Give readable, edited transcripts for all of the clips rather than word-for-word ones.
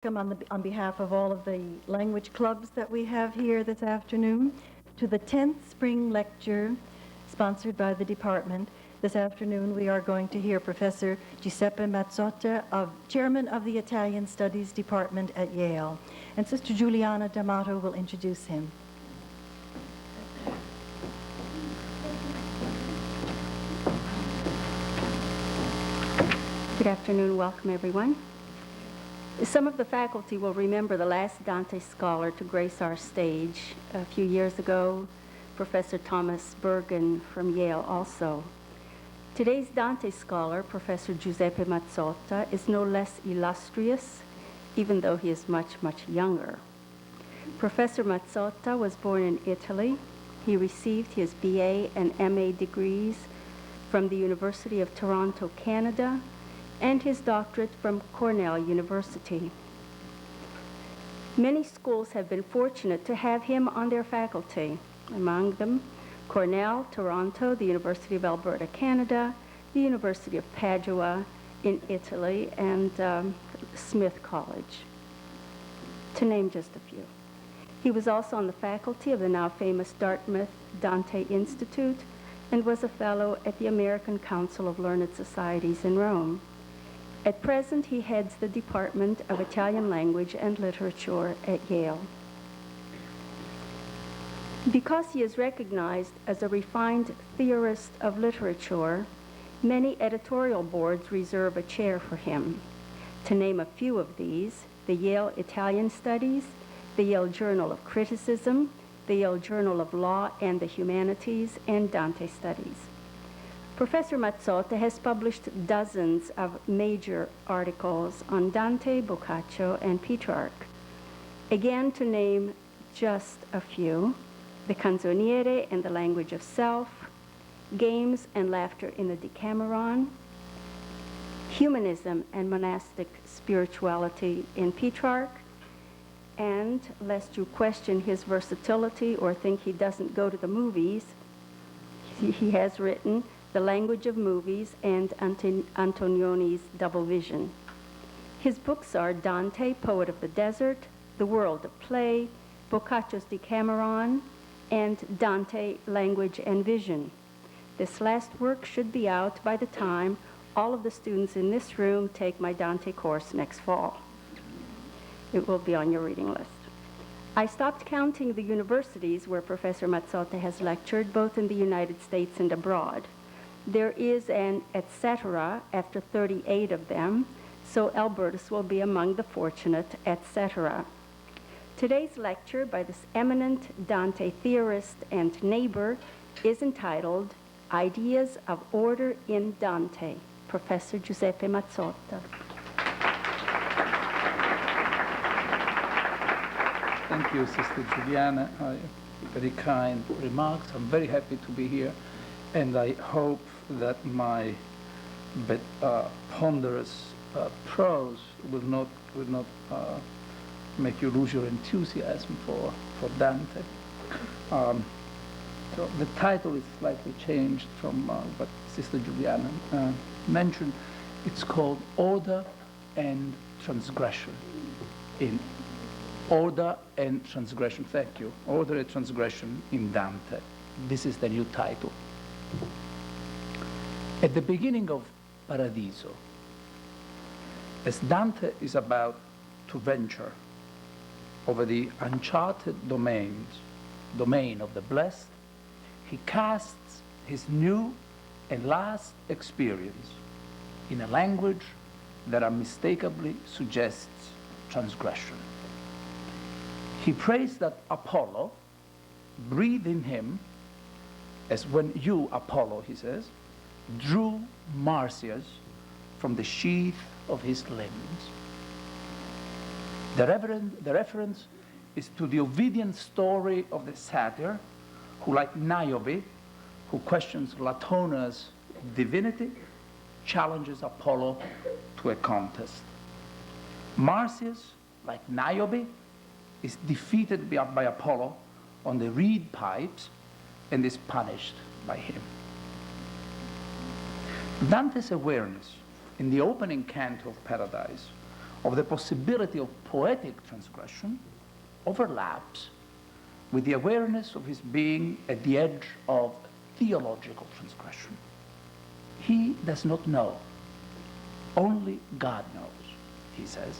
On behalf of all of the language clubs that we have here this afternoon to the 10th spring lecture sponsored by the department. This afternoon we are going to hear Professor Giuseppe Mazzotta, Chairman of the Italian Studies Department at Yale. And Sister Giuliana D'Amato will introduce him. Good afternoon, welcome everyone. Some of the faculty will remember the last Dante scholar to grace our stage a few years ago, Professor Thomas Bergen from Yale also. Today's Dante scholar, Professor Giuseppe Mazzotta, is no less illustrious, even though he is much, much younger. Professor Mazzotta was born in Italy. He received his BA and MA degrees from the University of Toronto, Canada, and his doctorate from Cornell University. Many schools have been fortunate to have him on their faculty, among them Cornell, Toronto, the University of Alberta, Canada, the University of Padua in Italy, and Smith College, to name just a few. He was also on the faculty of the now famous Dartmouth Dante Institute and was a fellow at the American Council of Learned Societies in Rome. At present, he heads the Department of Italian Language and Literature at Yale. Because he is recognized as a refined theorist of literature, many editorial boards reserve a chair for him. To name a few of these, the Yale Italian Studies, the Yale Journal of Criticism, the Yale Journal of Law and the Humanities, and Dante Studies. Professor Mazzotta has published dozens of major articles on Dante, Boccaccio, and Petrarch. Again, to name just a few, the Canzoniere and the Language of Self, Games and Laughter in the Decameron, Humanism and Monastic Spirituality in Petrarch, and lest you question his versatility or think he doesn't go to the movies, he has written The Language of Movies and Antonioni's Double Vision. His books are Dante, Poet of the Desert, The World of Play, Boccaccio's Decameron, and Dante, Language and Vision. This last work should be out by the time all of the students in this room take my Dante course next fall. It will be on your reading list. I stopped counting the universities where Professor Mazzotta has lectured, both in the United States and abroad. There is an etc. after 38 of them, so Albertus will be among the fortunate etc. Today's lecture by this eminent Dante theorist and neighbor is entitled Ideas of Order in Dante, Professor Giuseppe Mazzotta. Thank you, Sister Giuliana. Very kind remarks. I'm very happy to be here, and I hope that my ponderous prose will not make you lose your enthusiasm for Dante. So the title is slightly changed from what Sister Giuliana mentioned. It's called Order and Transgression. In Order and Transgression, thank you. Order and Transgression in Dante. This is the new title. At the beginning of Paradiso, as Dante is about to venture over the uncharted domain of the blessed, he casts his new and last experience in a language that unmistakably suggests transgression. He prays that Apollo breathed in him, as when you, Apollo, he says, drew Marsyas from the sheath of his limbs. The reference is to the Ovidian story of the satyr who, like Niobe, who questions Latona's divinity, challenges Apollo to a contest. Marsyas, like Niobe, is defeated by Apollo on the reed pipes and is punished by him. Dante's awareness in the opening canto of Paradise of the possibility of poetic transgression overlaps with the awareness of his being at the edge of theological transgression. He does not know. Only God knows, he says,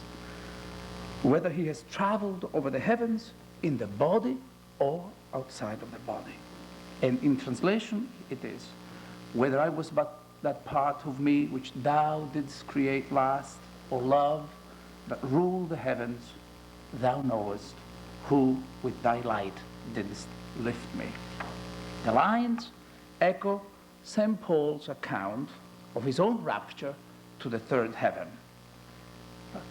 whether he has traveled over the heavens in the body or outside of the body. And in translation, it is, whether I was but that part of me which thou didst create last, or love that ruled the heavens, thou knowest, who with thy light didst lift me. The lines echo St. Paul's account of his own rapture to the third heaven,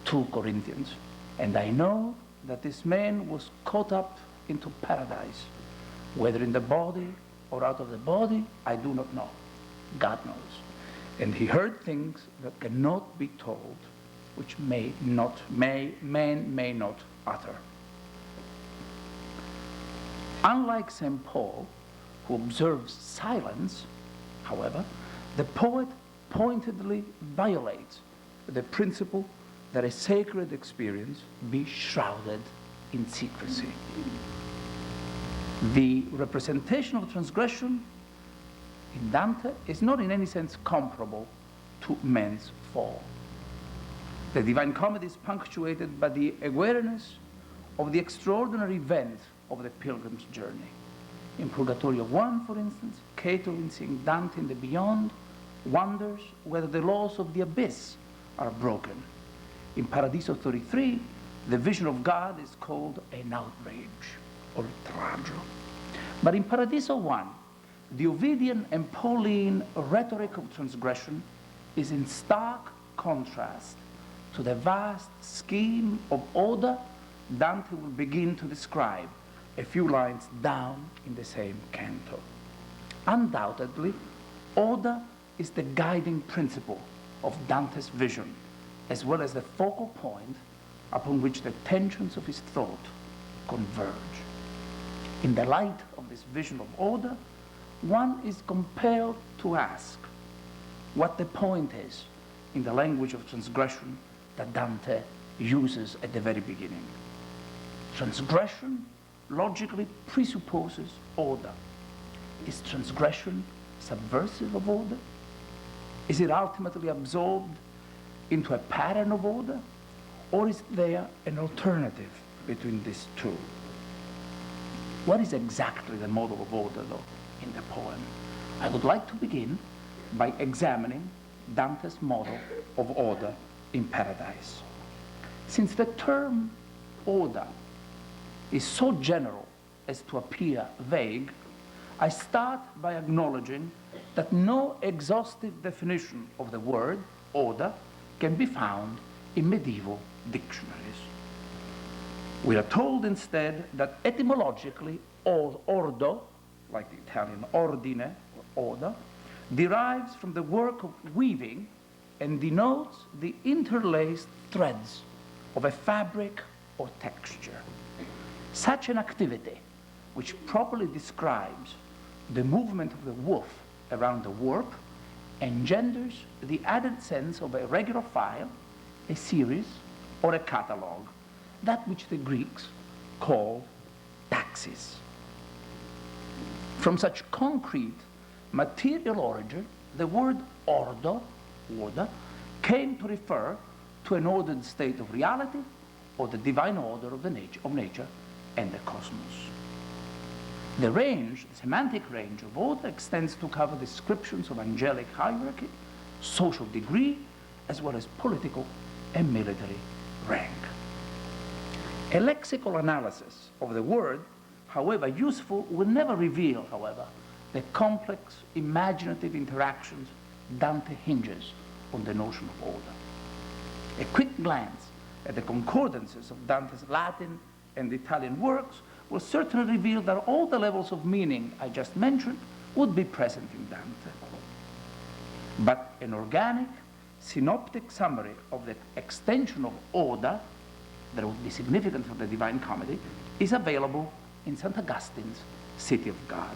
2 Corinthians. And I know that this man was caught up into paradise, whether in the body or out of the body, I do not know. God knows. And he heard things that cannot be told, which man may not utter. Unlike St. Paul, who observes silence, however, the poet pointedly violates the principle that a sacred experience be shrouded in secrecy. The representation of transgression in Dante is not in any sense comparable to man's fall. The Divine Comedy is punctuated by the awareness of the extraordinary event of the pilgrim's journey. In Purgatorio 1, for instance, Cato, in seeing Dante in the beyond, wonders whether the laws of the abyss are broken. In Paradiso 33, the vision of God is called an outrage, oltraggio. But in Paradiso 1, the Ovidian and Pauline rhetoric of transgression is in stark contrast to the vast scheme of Oda Dante will begin to describe a few lines down in the same canto. Undoubtedly, Oda is the guiding principle of Dante's vision, as well as the focal point upon which the tensions of his thought converge. In the light of this vision of Oda, one is compelled to ask what the point is in the language of transgression that Dante uses at the very beginning. Transgression logically presupposes order. Is transgression subversive of order? Is it ultimately absorbed into a pattern of order? Or is there an alternative between these two? What is exactly the model of order, though, in the poem? I would like to begin by examining Dante's model of order in Paradise. Since the term order is so general as to appear vague, I start by acknowledging that no exhaustive definition of the word order can be found in medieval dictionaries. We are told instead that etymologically ordo, like the Italian ordine, or order, derives from the work of weaving and denotes the interlaced threads of a fabric or texture. Such an activity, which properly describes the movement of the woof around the warp, engenders the added sense of a regular file, a series, or a catalogue, that which the Greeks called taxis. From such concrete material origin, the word ordo, order, came to refer to an ordered state of reality or the divine order of nature and the cosmos. The range, the semantic range of order extends to cover descriptions of angelic hierarchy, social degree, as well as political and military rank. A lexical analysis of the word, however useful, will never reveal, however, the complex imaginative interactions Dante hinges on the notion of order. A quick glance at the concordances of Dante's Latin and Italian works will certainly reveal that all the levels of meaning I just mentioned would be present in Dante. But an organic, synoptic summary of the extension of order that would be significant for the Divine Comedy is available in St. Augustine's City of God.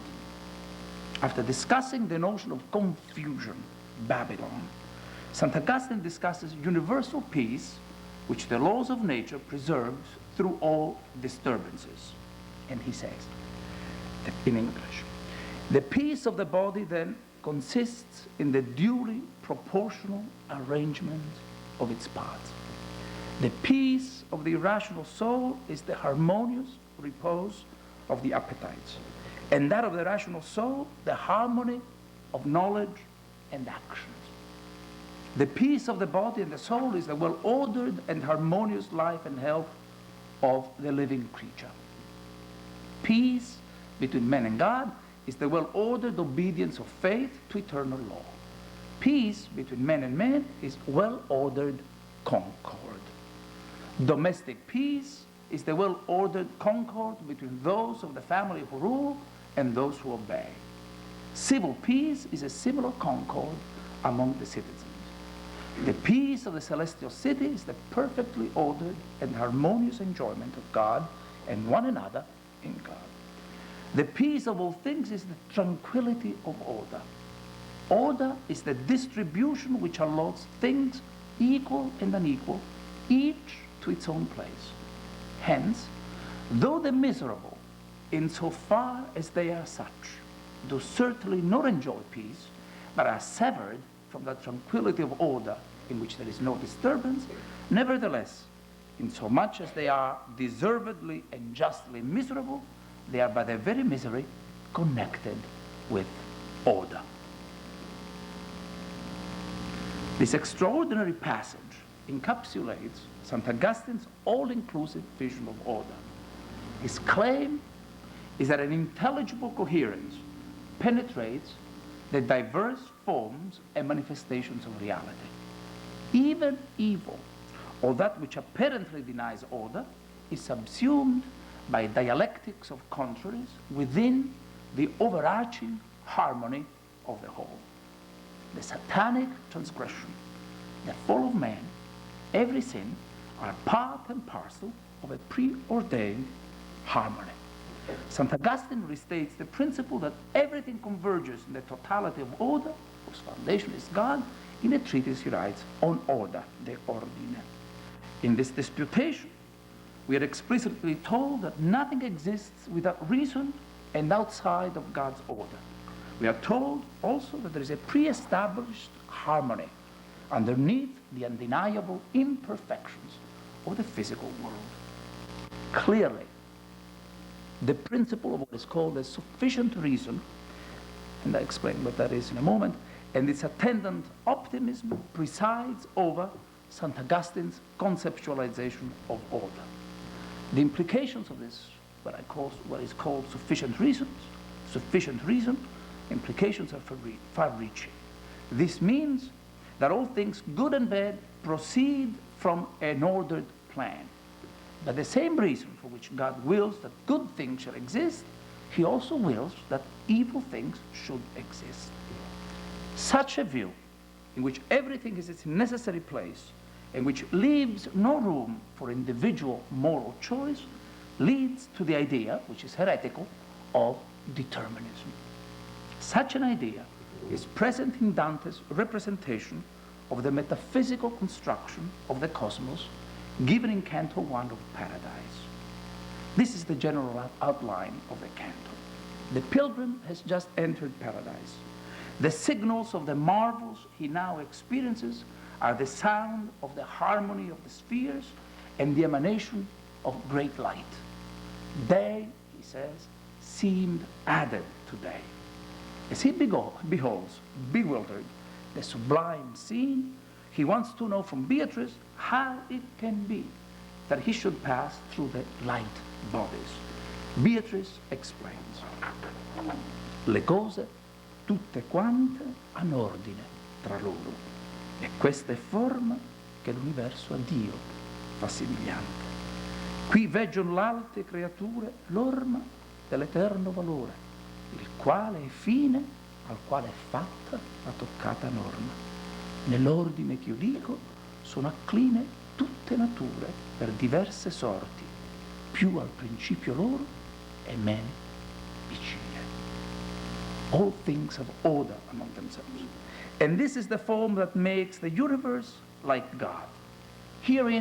After discussing the notion of confusion, Babylon, St. Augustine discusses universal peace which the laws of nature preserves through all disturbances. And he says, in English, the peace of the body then consists in the duly proportional arrangement of its parts. The peace of the irrational soul is the harmonious repose of the appetites, and that of the rational soul, the harmony of knowledge and actions. The peace of the body and the soul is the well-ordered and harmonious life and health of the living creature. Peace between man and God is the well-ordered obedience of faith to eternal law. Peace between man and man is well-ordered concord. Domestic peace is the well-ordered concord between those of the family who rule and those who obey. Civil peace is a similar concord among the citizens. The peace of the celestial city is the perfectly ordered and harmonious enjoyment of God and one another in God. The peace of all things is the tranquility of order. Order is the distribution which allots things equal and unequal, each to its own place. Hence, though the miserable, insofar as they are such, do certainly not enjoy peace, but are severed from the tranquility of order in which there is no disturbance, nevertheless, insomuch as they are deservedly and justly miserable, they are by their very misery connected with order. This extraordinary passage encapsulates St. Augustine's all-inclusive vision of order. His claim is that an intelligible coherence penetrates the diverse forms and manifestations of reality. Even evil, or that which apparently denies order, is subsumed by dialectics of contraries within the overarching harmony of the whole. The satanic transgression, the fall of man, every sin are part and parcel of a preordained harmony. St. Augustine restates the principle that everything converges in the totality of order, whose foundation is God, in a treatise he writes on order, De Ordine. In this disputation, we are explicitly told that nothing exists without reason and outside of God's order. We are told also that there is a pre-established harmony underneath the undeniable imperfections of the physical world. Clearly, the principle of what is called a sufficient reason, and I'll explain what that is in a moment, and its attendant optimism presides over St. Augustine's conceptualization of order. The implications of this, what is called sufficient reason, implications are far-reaching. This means that all things good and bad proceed from an ordered plan. But the same reason for which God wills that good things shall exist, he also wills that evil things should exist. Such a view, in which everything is its necessary place, and which leaves no room for individual moral choice, leads to the idea, which is heretical, of determinism. Such an idea is present in Dante's representation of the metaphysical construction of the cosmos given in Canto 1 of Paradise. This is the general outline of the canto. The pilgrim has just entered paradise. The signals of the marvels he now experiences are the sound of the harmony of the spheres and the emanation of great light. Day, he says, seemed added to day. As he beholds, bewildered, the sublime scene, he wants to know from Beatrice how it can be that he should pass through the light bodies. Beatrice explains. Le cose tutte quante hanno ordine tra loro, e questa è forma che l'universo a Dio fa somigliante. Qui veggion l'alte creature l'orma dell'eterno valore, il quale è fine al quale è fatta la toccata norma. Nell'ordine che io dico sono accline tutte nature per diverse sorti, più al principio loro e men vicine. All things have order among themselves. And this is the form that makes the universe like God. Herein